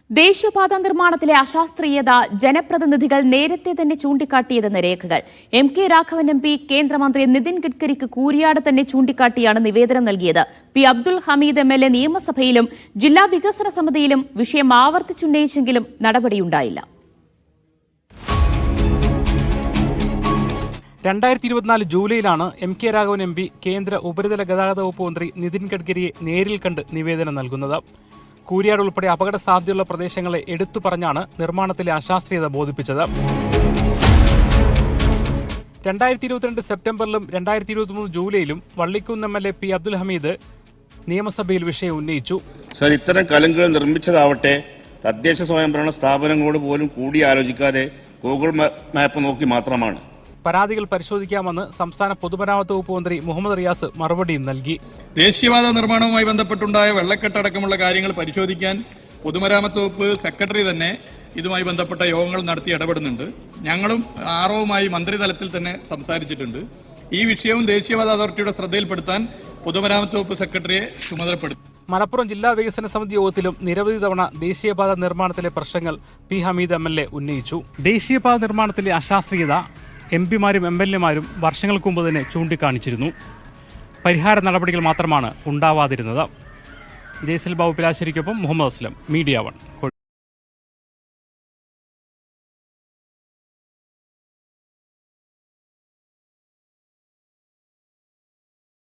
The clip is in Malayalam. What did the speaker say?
ദേശീയപാത നിർമ്മാണത്തിലെ അശാസ്ത്രീയത ജനപ്രതിനിധികൾ നേരത്തെ തന്നെ ചൂണ്ടിക്കാട്ടിയതെന്ന് രേഖകൾ. കെ രാഘവൻ എം പി കേന്ദ്രമന്ത്രി നിതിൻ ഗഡ്കരിക്ക് കൂരിയാട് തന്നെ ചൂണ്ടിക്കാട്ടിയാണ് നിവേദനം നൽകിയത്. അബ്ദുൽ ഹമീദ് MLA നിയമസഭയിലും ജില്ലാ വികസന സമിതിയിലും വിഷയം ആവർത്തിച്ചുന്നയിച്ചെങ്കിലും നടപടിയുണ്ടായില്ല. 2024 ജൂലൈയിലാണ് കെ രാഘവൻ MP കേന്ദ്ര ഉപരിതല ഗതാഗത വകുപ്പ് മന്ത്രി നിതിൻ ഗഡ്കരിയെ നേരിൽ കണ്ട് നിവേദനം നൽകുന്നത്. കൂരിയാട് ഉൾപ്പെടെ അപകട സാധ്യതയുള്ള പ്രദേശങ്ങളെ എടുത്തു പറഞ്ഞാണ് നിർമ്മാണത്തിലെ അശാസ്ത്രീയത ബോധിപ്പിച്ചത്. 2022 സെപ്റ്റംബറിലും 2023 ജൂലൈയിലും വള്ളിക്കുന്ന് MLA അബ്ദുൽ ഹമീദ് നിയമസഭയിൽ വിഷയം ഉന്നയിച്ചു. സർ, ഇത്തരം കലുങ്കുകൾ നിർമ്മിച്ചതാവട്ടെ തദ്ദേശ സ്വയംഭരണ സ്ഥാപനങ്ങളോട് പോലും കൂടിയാലോചിക്കാതെ ഗൂഗിൾ മാപ്പ് നോക്കി മാത്രമാണ്. പരാതികൾ പരിശോധിക്കാമെന്ന് സംസ്ഥാന പൊതുമരാമത്ത് വകുപ്പ് മന്ത്രി മുഹമ്മദ് റിയാസ് മറുപടിയും നൽകി. ദേശീയപാത നിർമ്മാണവുമായി ബന്ധപ്പെട്ടുണ്ടായ വെള്ളക്കെട്ടടക്കമുള്ള കാര്യങ്ങൾ പരിശോധിക്കാൻ പൊതുമരാമത്ത് വകുപ്പ് സെക്രട്ടറി തന്നെ ഇതുമായി ബന്ധപ്പെട്ട യോഗങ്ങൾ നടത്തി ഇടപെടുന്നുണ്ട്. ഞങ്ങളും ആർഒവുമായി മന്ത്രിതലത്തിൽ തന്നെ സംസാരിച്ചിട്ടുണ്ട്. ഈ വിഷയവും ദേശീയപാത അതോറിറ്റിയുടെ ശ്രദ്ധയിൽപ്പെടുത്താൻ പൊതുമരാമത്ത് വകുപ്പ് സെക്രട്ടറിയെ ചുമതലപ്പെടുത്തി. മലപ്പുറം ജില്ലാ വികസന സമിതി യോഗത്തിലും നിരവധി തവണ ദേശീയപാത നിർമ്മാണത്തിലെ പ്രശ്നങ്ങൾ ഹമീദ് MLA ഉന്നയിച്ചു. ദേശീയപാത നിർമ്മാണത്തിലെ അശാസ്ത്രീയത MPമാരും MLAമാരും വർഷങ്ങൾക്ക് മുമ്പ് തന്നെ ചൂണ്ടിക്കാണിച്ചിരുന്നു. പരിഹാര നടപടികൾ മാത്രമാണ് ഉണ്ടാവാതിരുന്നത്. ജയ്സൽ ബാബു പിലാശ്ശേരിക്കൊപ്പം മുഹമ്മദ് അസ്ലം, മീഡിയ 1.